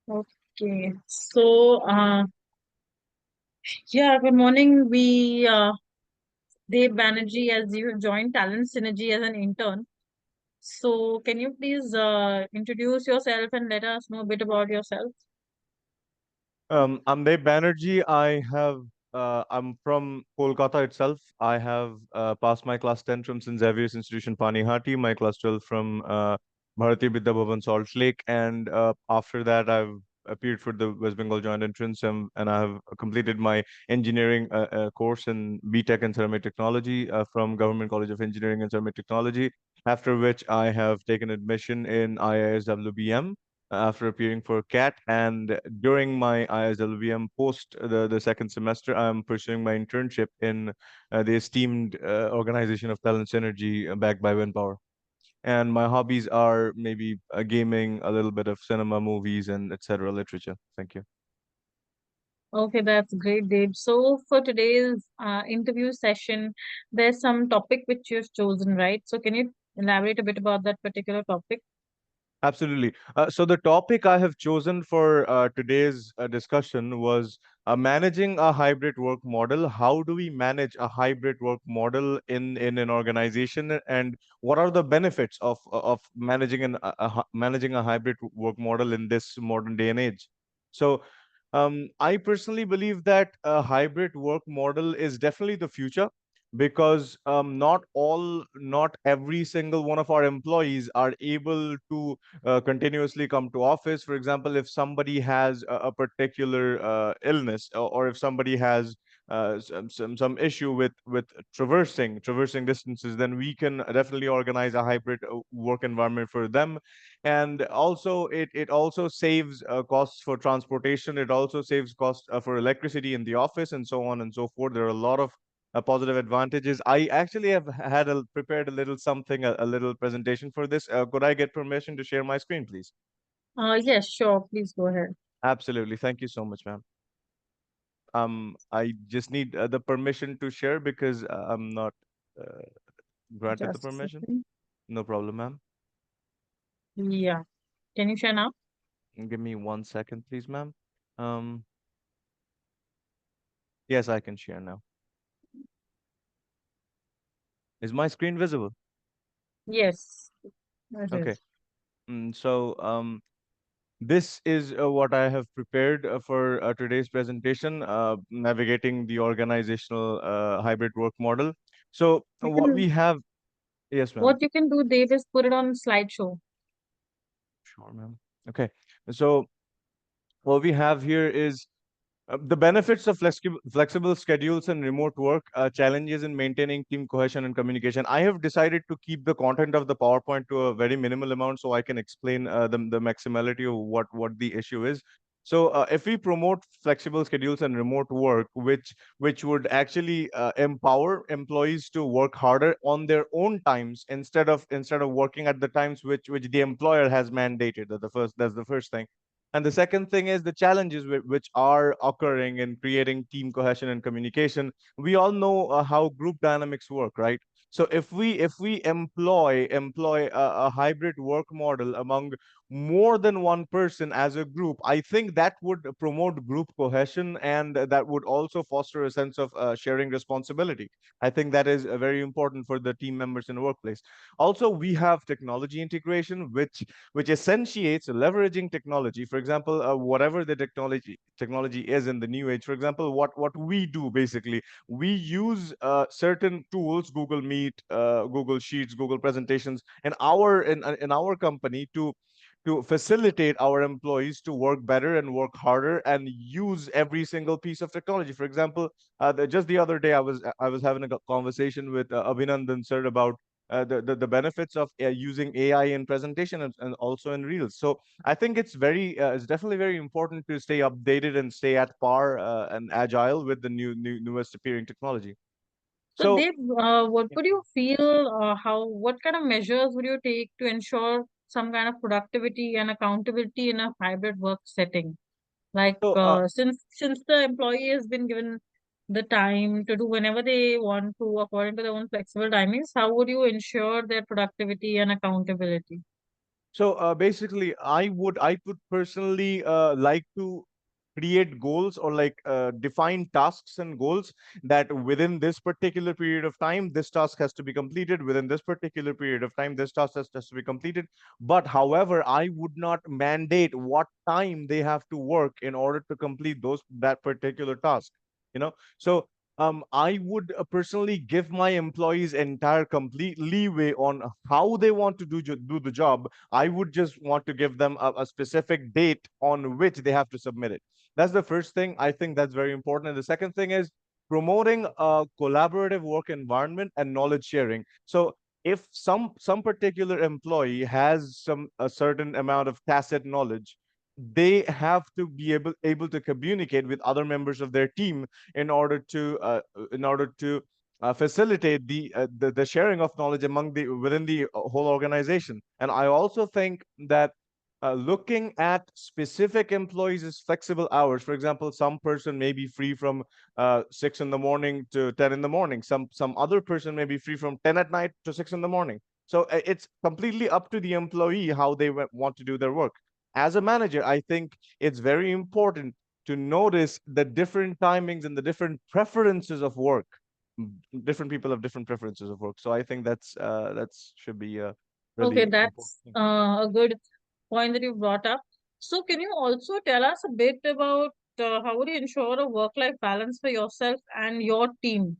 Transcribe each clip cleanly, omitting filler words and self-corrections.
Okay. Yeah, good morning. Deb Bannerjee, as you have joined Talent Synergy as an intern. So, can you please introduce yourself and let us know a bit about yourself? I'm Deb Bannerjee. I'm from Kolkata itself. I have passed my class 10 from St. Xavier's Institution, Panihati, my class 12 from Bharati Vidya Bhavan, Salt Lake. And after that, I've appeared for the West Bengal Joint Entrance and I have completed my engineering course in BTech and Ceramic Technology from Government College of Engineering and Ceramic Technology, after which I have taken admission in IISWBM after appearing for CAT. And during my IISWBM post the second semester, I'm pursuing my internship in the esteemed organization of Talent Synergy backed by Winpower. And my hobbies are maybe gaming, a little bit of cinema, movies, and etc. literature. Thank you. Okay, that's great, Deb. So, for today's interview session, there's some topic which you've chosen, right? So, can you elaborate a bit about that particular topic? Absolutely. So the topic I have chosen for today's discussion was managing a hybrid work model. How do we manage a hybrid work model in an organization, and what are the benefits of managing managing a hybrid work model in this modern day and age? So, I personally believe that a hybrid work model is definitely the future because not every single one of our employees are able to continuously come to office. For example, if somebody has a particular illness, or if somebody has some issue with traversing distances, then we can definitely organize a hybrid work environment for them. And also it also saves costs for transportation. It also saves costs for electricity in the office, and so on and so forth. There are a lot of positive advantages. I actually have prepared a little something, a little presentation for this. Could I get permission to share my screen, please? Yes, sure. Please go ahead. Absolutely. Thank you so much, ma'am. I just need the permission to share because I'm not uh, granted the Just a permission. second. No problem, ma'am. Yeah. Can you share now? Give me 1 second, please, ma'am. Um, yes, I can share now. Is my screen visible? Yes, it Okay. is. So, this is what I have prepared for today's presentation, navigating the organizational hybrid work model. So, You what can we have, yes, ma'am. What you can do, Dave, is put it on slideshow. Sure, ma'am. Okay. So, what we have here is the benefits of flexible schedules and remote work, challenges in maintaining team cohesion and communication. I have decided to keep the content of the PowerPoint to a very minimal amount so I can explain the maximality of what the issue is. So, if we promote flexible schedules and remote work, which would actually empower employees to work harder on their own times instead of working at the times which the employer has mandated. That's the first thing. And the second thing is the challenges which are occurring in creating team cohesion and communication. We all know how group dynamics work, right? So if we employ a hybrid work model among more than one person as a group, I think that would promote group cohesion, and that would also foster a sense of sharing responsibility. I think that is very important for the team members in the workplace. Also, we have technology integration, which essentiates leveraging technology. For example, whatever the technology is in the new age. For example, what we do basically, we use certain tools, Google Meet, Google Sheets, Google presentations, in our company to facilitate our employees to work better and work harder and use every single piece of technology. For example, just the other day, I was having a conversation with Abhinandan sir about the benefits of using AI in presentation and also in reels. So I think it's definitely very important to stay updated and stay at par and agile with the newest appearing technology. So, So Dave, what would you feel? What kind of measures would you take to ensure some kind of productivity and accountability in a hybrid work setting? Like, so since the employee has been given the time to do whenever they want to, according to their own flexible timings, how would you ensure their productivity and accountability? So basically, I would personally like to create goals, or like define tasks and goals, that within this particular period of time, this task has to be completed. Within this particular period of time, this task has to be completed. But however, I would not mandate what time they have to work in order to complete those that particular task. You know, so I would personally give my employees entire complete leeway on how they want to do the job. I would just want to give them a specific date on which they have to submit it. That's the first thing. I think that's very important. And the second thing is promoting a collaborative work environment and knowledge sharing. So if some particular employee has some a certain amount of tacit knowledge, they have to be able to communicate with other members of their team in order to facilitate the sharing of knowledge among the within the whole organization. And I also think that looking at specific employees' flexible hours. For example, some person may be free from 6 in the morning to 10 in the morning. Some other person may be free from 10 at night to 6 in the morning. So it's completely up to the employee how they want to do their work. As a manager, I think it's very important to notice the different timings and the different preferences of work. Different people have different preferences of work. So I think that's should be a Okay, really important that's thing. a good point that you brought up. So, can you also tell us a bit about how would you ensure a work-life balance for yourself and your team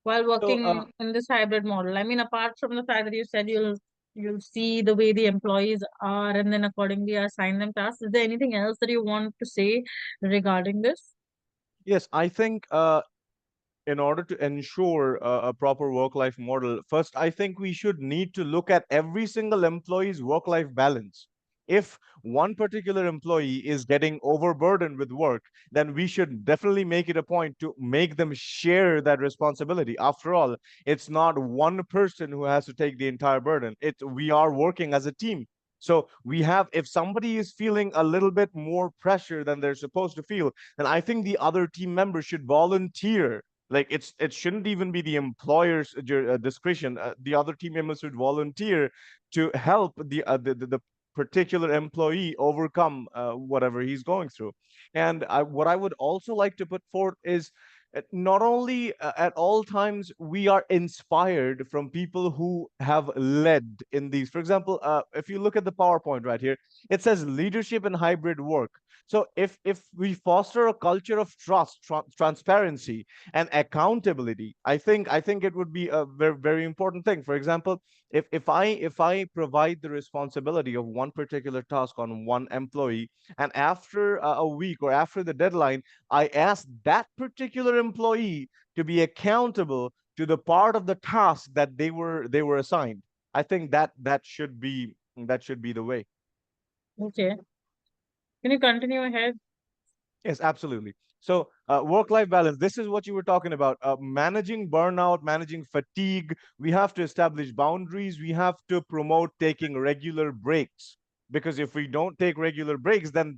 while So working in this hybrid model? I mean, apart from the fact that you said you'll see the way the employees are and then accordingly assign them tasks, is there anything else that you want to say regarding this? yes, I think in order to ensure a proper work-life model, first, I think we should need to look at every single employee's work-life balance. If one particular employee is getting overburdened with work, then we should definitely make it a point to make them share that responsibility. After all, it's not one person who has to take the entire burden. We are working as a team. So we have, if somebody is feeling a little bit more pressure than they're supposed to feel, then I think the other team members should volunteer. Like it shouldn't even be the employer's discretion. The other team members should volunteer to help the particular employee overcome whatever he's going through. And what I would also like to put forth is not only at all times we are inspired from people who have led in these. For example, if you look at the PowerPoint right here, it says leadership and hybrid work. So if we foster a culture of trust, transparency, and accountability, I think it would be a very, very important thing. For example, if I provide the responsibility of one particular task on one employee, and after a week or after the deadline, I ask that particular employee to be accountable to the part of the task that they were assigned. I think that should be the way. Okay. Can you continue ahead? Yes, absolutely. So, work-life balance. This is what you were talking about. Managing burnout, managing fatigue. We have to establish boundaries. We have to promote taking regular breaks. Because if we don't take regular breaks, then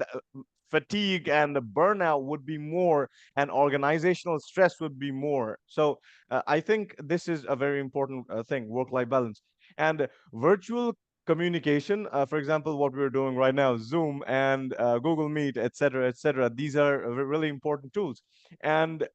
fatigue and the burnout would be more, and organizational stress would be more. So, I think this is a very important thing, work-life balance. And virtual communication, for example, what we're doing right now, Zoom and Google Meet, etc., etc. These are really important tools. And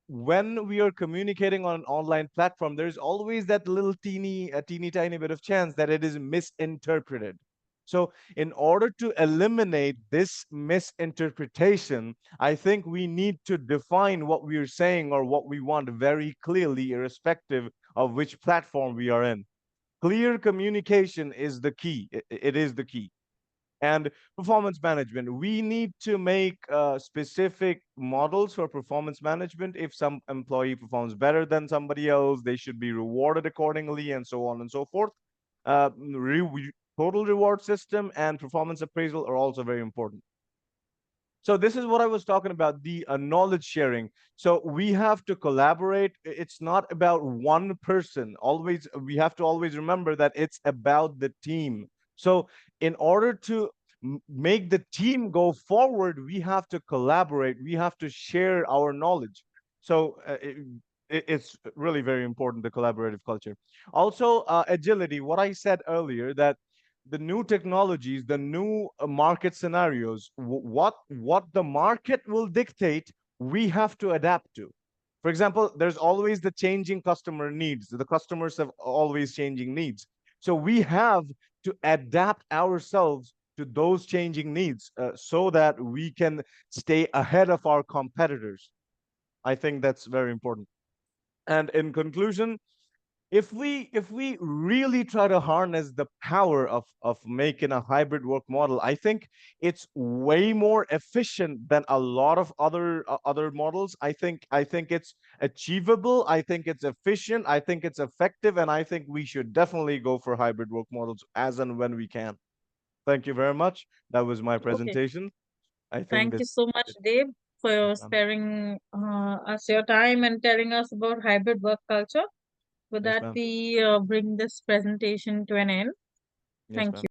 when we are communicating on an online platform, there's always that little a teeny tiny bit of chance that it is misinterpreted. So, in order to eliminate this misinterpretation, I think we need to define what we are saying or what we want very clearly, irrespective of which platform we are in. Clear communication is the key. It is the key. And performance management, we need to make specific models for performance management. If some employee performs better than somebody else, they should be rewarded accordingly, and so on and so forth. Total reward system and performance appraisal are also very important. So this is what I was talking about, the knowledge sharing. So we have to collaborate. It's not about one person. Always, we have to always remember that it's about the team. So in order to make the team go forward, we have to collaborate. We have to share our knowledge. So it's really very important, the collaborative culture. Also, agility. What I said earlier, that the new technologies, the new market scenarios, what the market will dictate, we have to adapt to. For example, there's always the changing customer needs. The customers have always changing needs. So we have to adapt ourselves to those changing needs, so that we can stay ahead of our competitors. I think that's very important. And in conclusion, if we really try to harness the power of making a hybrid work model, I think it's way more efficient than a lot of other models. I think it's achievable, I think it's efficient, I think it's effective, and I think we should definitely go for hybrid work models as and when we can. Thank you very much. That was my Okay. presentation. I think Thank you this so much, Dave, yes, for ma'am. sparing us your time and telling us about hybrid work culture. With Yes, that, ma'am. we bring this presentation to an end. Yes, Thank ma'am. you.